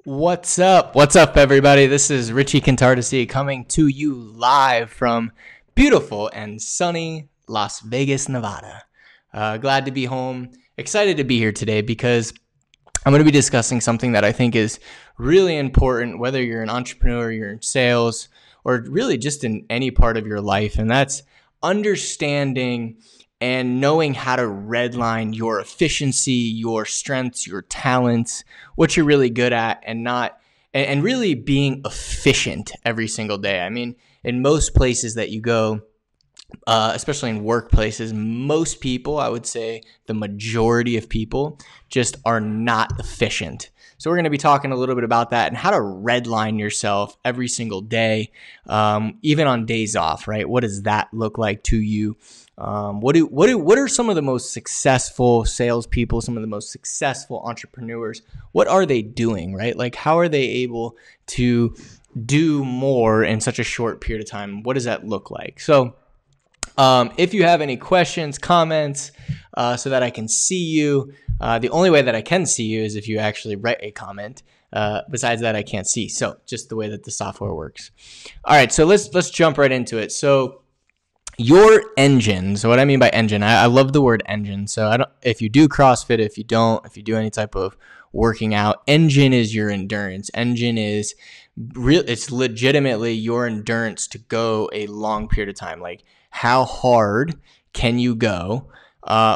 What's up? What's up, everybody? This is Richie Cantardesi coming to you live from beautiful and sunny Las Vegas, Nevada. Glad to be home. Excited to be here today because I'm going to be discussing something that I think is really important, whether you're an entrepreneur, you're in sales, or really just in any part of your life, and that's understanding and knowing how to redline your efficiency, your strengths, your talents, what you're really good at, and really being efficient every single day. I mean, in most places that you go, especially in workplaces, most people, I would say the majority of people, just are not efficient. So we're going to be talking a little bit about that and how to redline yourself every single day, even on days off, right? What does that look like to you? What are some of the most successful salespeople, some of the most successful entrepreneurs? What are they doing, right? Like, how are they able to do more in such a short period of time? What does that look like? So if you have any questions, comments, so that I can see you, the only way that I can see you is if you actually write a comment. Besides that, I can't see. So just the way that the software works. All right, so let's jump right into it. So your engine. So what I mean by engine, I love the word engine. So if you do CrossFit, if you do any type of working out, engine is your endurance. Engine is real. It's legitimately your endurance to go a long period of time. Like, how hard can you go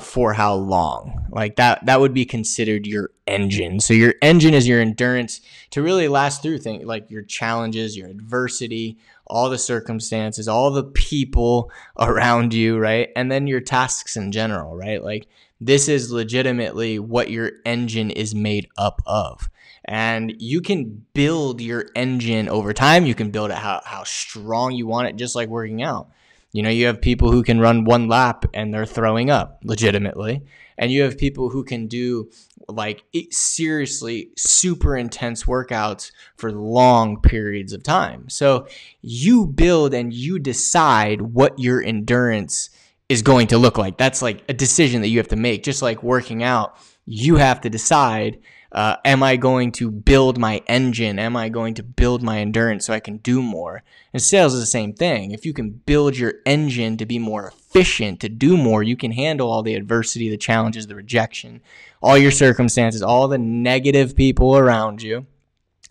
for how long? Like that would be considered your engine. So your engine is your endurance to really last through things like your challenges, your adversity, all the circumstances, all the people around you, right? And then your tasks in general, right? Like, this is legitimately what your engine is made up of. And you can build your engine over time. You can build it how strong you want it, just like working out. You know, you have people who can run one lap and they're throwing up legitimately. And you have people who can do like seriously super intense workouts for long periods of time. So you build and you decide what your endurance is going to look like. That's like a decision that you have to make. Just like working out, you have to decide, am I going to build my engine? Am I going to build my endurance so I can do more? And sales is the same thing. If you can build your engine to be more efficient, to do more, you can handle all the adversity, the challenges, the rejection, all your circumstances, all the negative people around you,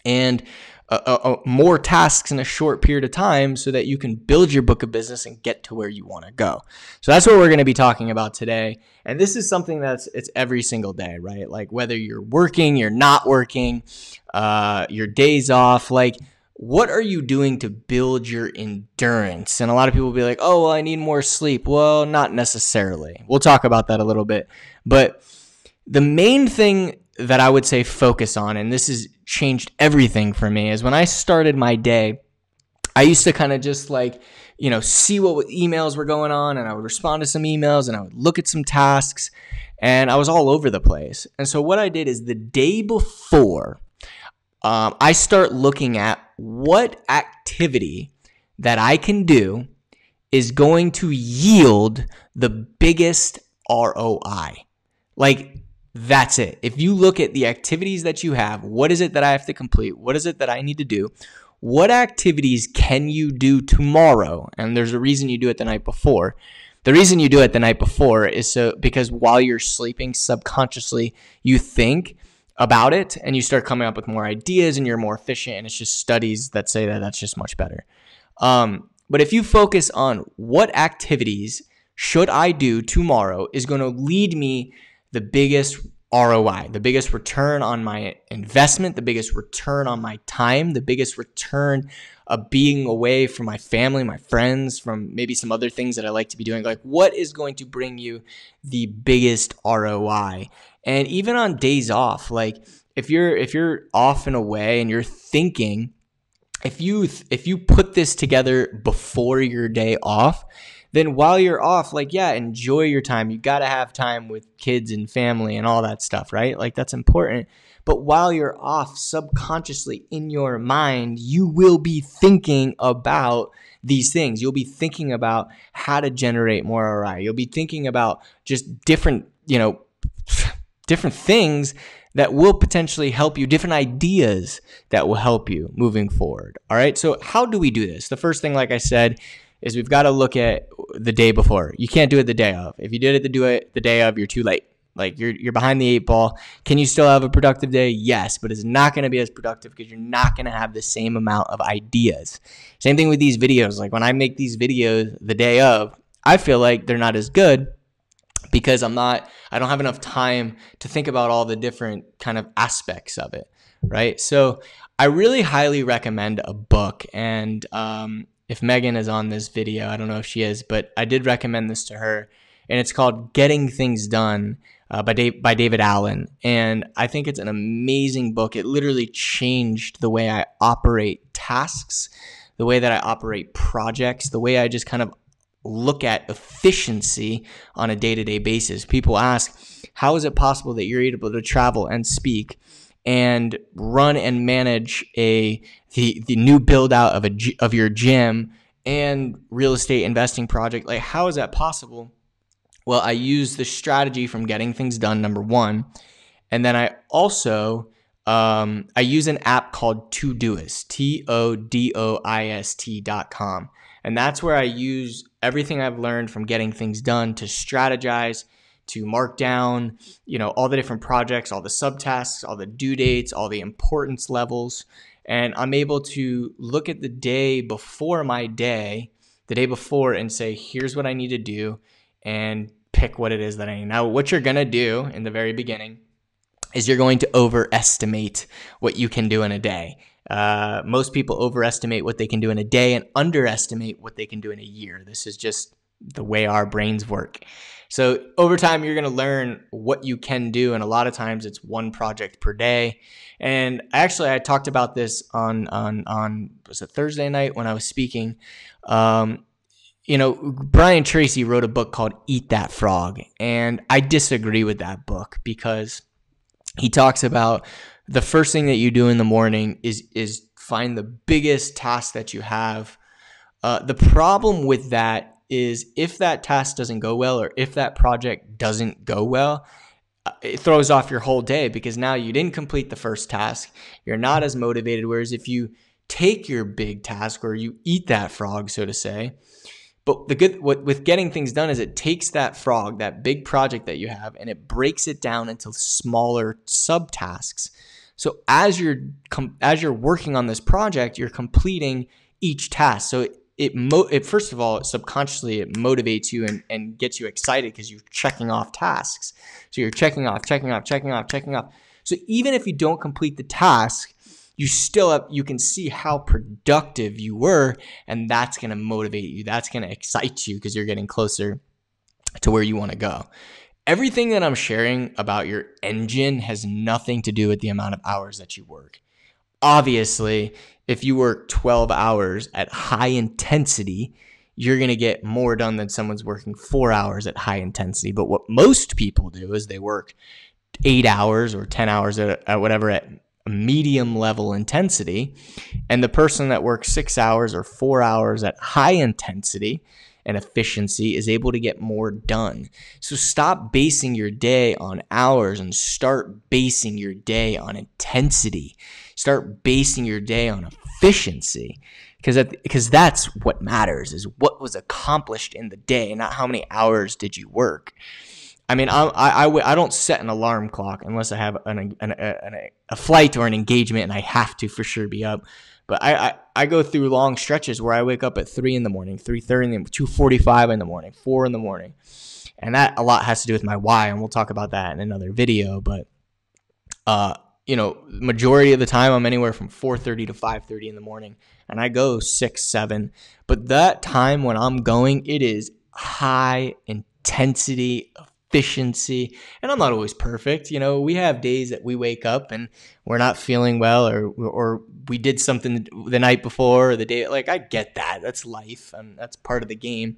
and more tasks in a short period of time so that you can build your book of business and get to where you want to go. So that's what we're going to be talking about today. And this is something it's every single day, right? Like, whether you're working, you're not working, your days off, like, what are you doing to build your endurance? And a lot of people will be like, oh, well, I need more sleep. Well, not necessarily. We'll talk about that a little bit. But the main thing that I would say focus on, and this has changed everything for me, is when I started my day, I used to kind of just like, see what emails were going on, and I would respond to some emails and I would look at some tasks, and I was all over the place. And so what I did is the day before, I start looking at what activity that I can do is going to yield the biggest ROI. Like, that's it. If you look at the activities that you have, what is it that I have to complete? What is it that I need to do? What activities can you do tomorrow? And there's a reason you do it the night before. The reason you do it the night before is because while you're sleeping, subconsciously, you think about it and you start coming up with more ideas and you're more efficient. And it's just studies that say that that's just much better. But if you focus on what activities should I do tomorrow is going to lead me the biggest ROI, the biggest return on my investment, the biggest return on my time, the biggest return of being away from my family, my friends, from maybe some other things that I like to be doing. Like, what is going to bring you the biggest ROI? And even on days off, like if you're off and away and you're thinking, if you put this together before your day off, then while you're off, like, yeah, enjoy your time. You got to have time with kids and family and all that stuff, right? Like, that's important. But while you're off, subconsciously in your mind, you will be thinking about these things. You'll be thinking about how to generate more ROI. You'll be thinking about just different things that will potentially help you, different ideas that will help you moving forward. All right. So how do we do this? The first thing, like I said, is we've got to look at the day before. You can't do it the day of. If you did it the day of, you're too late. Like you're behind the 8 ball. Can you still have a productive day? Yes, but it's not going to be as productive because you're not going to have the same amount of ideas. Same thing with these videos. Like when I make these videos the day of, I feel like they're not as good because I don't have enough time to think about all the different kind of aspects of it, right? So I really highly recommend a book. And if Megan is on this video, I don't know if she is, but I did recommend this to her. And it's called Getting Things Done by David Allen. And I think it's an amazing book. It literally changed the way I operate tasks, the way that I operate projects, the way I just kind of look at efficiency on a day-to-day basis. People ask, how is it possible that you're able to travel and speak and run and manage the new build out of your gym and real estate investing project? Like, how is that possible? Well, I use the strategy from Getting Things Done, number one. And then I also, I use an app called Todoist, TODOIST.com. And that's where I use everything I've learned from Getting Things Done to strategize, to mark down, all the different projects, all the subtasks, all the due dates, all the importance levels. And I'm able to look at the day before the day before, and say, here's what I need to do, and pick what it is that I need. Now, what you're going to do in the very beginning is you're going to overestimate what you can do in a day. Most people overestimate what they can do in a day and underestimate what they can do in a year. This is just the way our brains work. So over time, you're going to learn what you can do. And a lot of times it's one project per day. And actually, I talked about this on was it Thursday night when I was speaking. Brian Tracy wrote a book called Eat That Frog. And I disagree with that book because he talks about the first thing that you do in the morning is find the biggest task that you have. The problem with that is if that task doesn't go well, or if that project doesn't go well, it throws off your whole day because now you didn't complete the first task. You're not as motivated. Whereas if you take your big task, or you eat that frog, so to say, but what with Getting Things Done is it takes that frog, that big project that you have, and it breaks it down into smaller subtasks. So as you're working on this project, you're completing each task. So it first of all, subconsciously, it motivates you and gets you excited because you're checking off tasks. So you're checking off. So even if you don't complete the task, you can see how productive you were, and that's going to motivate you. That's going to excite you because you're getting closer to where you want to go. Everything that I'm sharing about your engine has nothing to do with the amount of hours that you work. Obviously, if you work 12 hours at high intensity, you're going to get more done than someone's working 4 hours at high intensity. But what most people do is they work 8 hours or 10 hours at a medium level intensity. And the person that works 6 hours or 4 hours at high intensity and efficiency is able to get more done. So stop basing your day on hours and start basing your day on intensity. Start basing your day on efficiency, because that's what matters, is what was accomplished in the day, not how many hours did you work. I mean, I don't set an alarm clock unless I have a flight or an engagement and I have to for sure be up. But I go through long stretches where I wake up at 3 in the morning, 3:30 in the 2:45 in the morning, 4 in the morning. And that a lot has to do with my why, and we'll talk about that in another video. But, majority of the time I'm anywhere from 4:30 to 5:30 in the morning, and I go 6, 7. But that time when I'm going, it is high intensity efficiency. And I'm not always perfect. We have days that we wake up and we're not feeling well, or we did something the night before or the day. Like, I get that. That's life, and that's part of the game.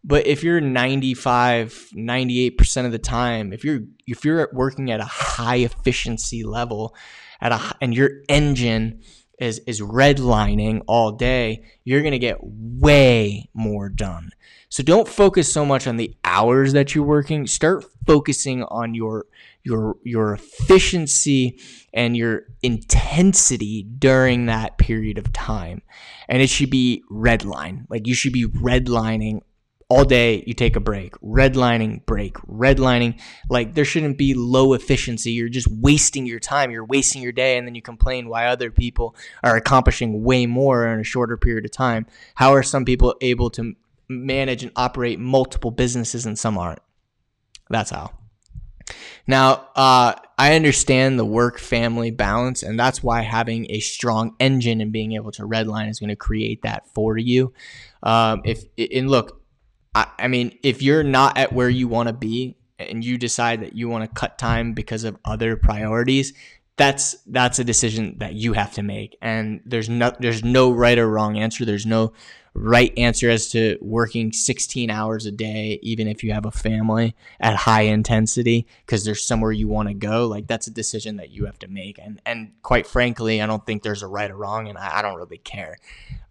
But if you're 95, 98% of the time, if you're working at a high efficiency level and your engine is redlining all day, you're going to get way more done. So don't focus so much on the hours that you're working. Start focusing on your efficiency and your intensity during that period of time. And it should be redline. Like, you should be redlining all day. You take a break, redlining, break, redlining. Like, there shouldn't be low efficiency. You're just wasting your time. You're wasting your day, and then you complain why other people are accomplishing way more in a shorter period of time. How are some people able to manage and operate multiple businesses and some aren't? That's how. Now, I understand the work-family balance, and that's why having a strong engine and being able to redline is going to create that for you. Look, I mean, if you're not at where you want to be and you decide that you want to cut time because of other priorities, that's a decision that you have to make. And there's no right or wrong answer. There's no right answer as to working 16 hours a day, even if you have a family at high intensity, because there's somewhere you want to go. Like, that's a decision that you have to make. And quite frankly, I don't think there's a right or wrong, and I don't really care.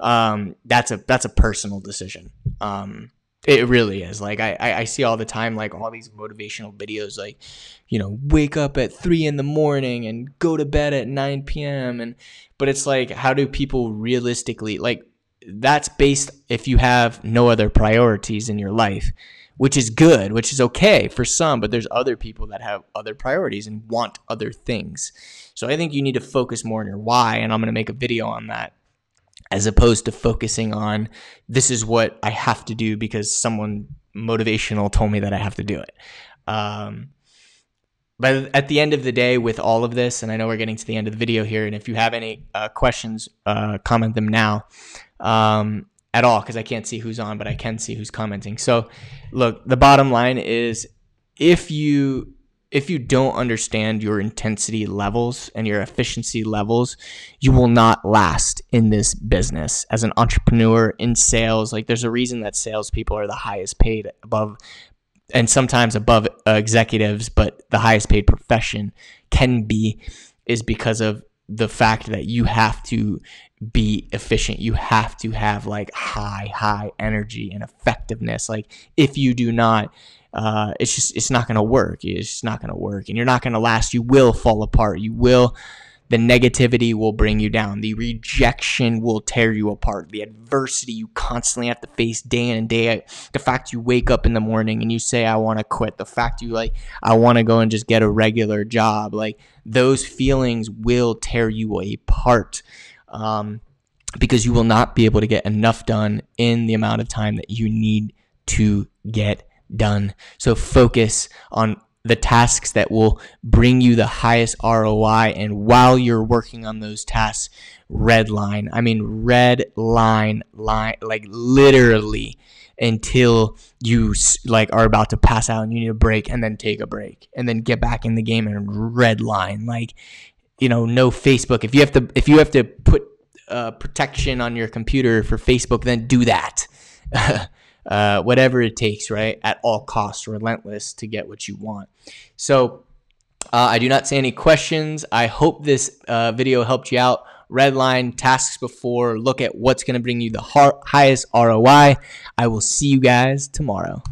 That's a personal decision. It really is. Like, I see all the time, like, all these motivational videos, like, wake up at 3 a.m. and go to bed at 9 p.m. But it's like, how do people realistically, like, that's based if you have no other priorities in your life, which is good, which is okay for some, but there's other people that have other priorities and want other things. So I think you need to focus more on your why, and I'm going to make a video on that, as opposed to focusing on, this is what I have to do because someone motivational told me that I have to do it. But at the end of the day, with all of this, and I know we're getting to the end of the video here, and if you have any questions, comment them now at all, because I can't see who's on, but I can see who's commenting. So look, the bottom line is, if you don't understand your intensity levels and your efficiency levels, you will not last in this business as an entrepreneur in sales. Like, there's a reason that salespeople are the highest paid above, and sometimes above executives, but the highest paid profession is because of the fact that you have to be efficient. You have to have like high energy and effectiveness. Like, if you do not, it's not going to work. It's just not going to work, and you're not going to last. You will fall apart. The negativity will bring you down. The rejection will tear you apart. The adversity you constantly have to face day in and day out. The fact you wake up in the morning and you say, I want to quit. The fact I want to go and just get a regular job. Like, those feelings will tear you apart, because you will not be able to get enough done in the amount of time that you need to get done. So focus on the tasks that will bring you the highest ROI, and while you're working on those tasks, redline. I mean, redline, like literally, until you like are about to pass out and you need a break, and then take a break, and then get back in the game and redline. Like, no Facebook. If you have to put protection on your computer for Facebook, then do that. Whatever it takes, right? At all costs, relentless to get what you want. So I do not see any questions. I hope this video helped you out. Redline tasks before, look at what's going to bring you the highest ROI. I will see you guys tomorrow.